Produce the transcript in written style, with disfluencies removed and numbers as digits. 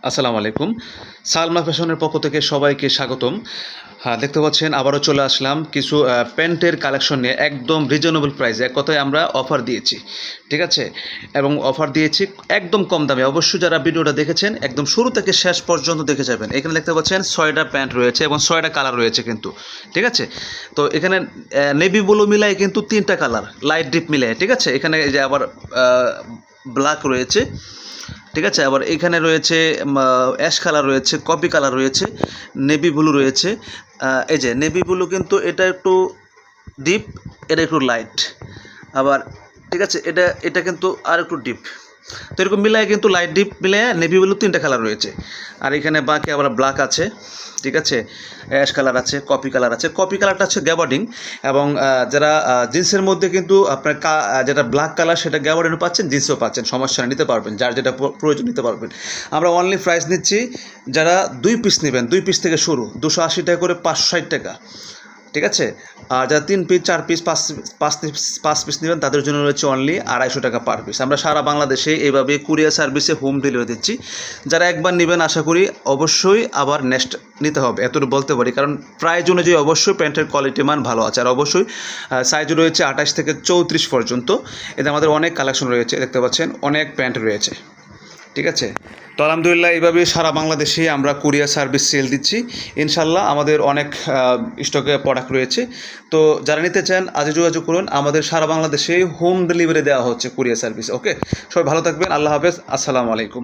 আসসালামু আলাইকুম। সালমা ফ্যাশনের পক্ষ থেকে সবাইকে স্বাগতম। হ্যাঁ, দেখতে পাচ্ছেন আবারও চলে আসলাম কিছু প্যান্টের কালেকশন নিয়ে একদম রিজনেবল প্রাইসে। এক কথায় আমরা অফার দিয়েছি, ঠিক আছে? এবং অফার দিয়েছি একদম কম দামে। অবশ্যই যারা ভিডিওটা দেখেছেন একদম শুরু থেকে শেষ পর্যন্ত দেখে যাবেন। এখানে দেখতে পাচ্ছেন 6টা প্যান্ট রয়েছে এবং 6টা কালার রয়েছে কিন্তু, ঠিক আছে? তো এখানে নেভি ব্লু মিলায় কিন্তু 3টা কালার, লাইট ডিপ মিলায়, ঠিক আছে? এখানে এই যে আবার ব্ল্যাক রয়েছে, ঠিক আছে? আবার এখানে রয়েছে অ্যাশ কালার রয়েছে, কপি কালার রয়েছে, নেভি ব্লু রয়েছে। এই যে নেভি ব্লু কিন্তু এটা একটু ডিপ, এটা একটু লাইট। আবার ঠিক আছে, এটা এটা কিন্তু আর একটু ডিপ। তো এরকম মিলায় কিন্তু লাইট ডিপ মিলায় নেভি ব্লু 3টা কালার রয়েছে। আর এখানে বাকি আবার ব্ল্যাক আছে, ঠিক আছে? অ্যাশ কালার আছে, কপি কালার আছে। কপি কালারটা হচ্ছে গ্যাবার্ডিং। এবং যারা জিন্সের মধ্যে কিন্তু আপনার যেটা ব্ল্যাক কালার সেটা গ্যাবার্ডিনও পাচ্ছেন, জিন্সও পাচ্ছেন, সমস্যা নেই, নিতে পারবেন, যার যেটা প্রয়োজন নিতে পারবেন। আমরা অনলি প্রাইস নিচ্ছি, যারা 2 পিস নেবেন, 2 পিস থেকে শুরু 280 টাকা করে, 560 টাকা, ঠিক আছে? আর যারা 3 পিস, 4 পিস, 5 পিস নেবেন তাদের জন্য রয়েছে অনলি 250 টাকা পার পিস। আমরা সারা বাংলাদেশে এইভাবে কুরিয়ার সার্ভিসে হোম ডেলিভারি দিচ্ছি। যারা একবার নেবেন আশা করি অবশ্যই আবার নেক্সট নিতে হবে, এতটুকু বলতে পারি। কারণ প্রাইস অনুযায়ী অবশ্যই প্যান্টের কোয়ালিটি মান ভালো আছে। আর অবশ্যই সাইজ রয়েছে 28 থেকে 34 পর্যন্ত। এতে আমাদের অনেক কালেকশন রয়েছে, দেখতে পাচ্ছেন অনেক প্যান্ট রয়েছে, ঠিক আছে? তো আলহামদুলিল্লাহ এইভাবে সারা বাংলাদেশে আমরা কুরিয়ার সার্ভিস সেল দিচ্ছি। ইনশাল্লাহ আমাদের অনেক স্টকে প্রোডাক্ট রয়েছে। তো যারা নিতে চান আজই যোগাযোগ করুন। আমাদের সারা বাংলাদেশে হোম ডেলিভারি দেওয়া হচ্ছে কুরিয়ার সার্ভিস। ওকে, সবাই ভালো থাকবেন। আল্লাহ হাফেজ। আসসালামু আলাইকুম।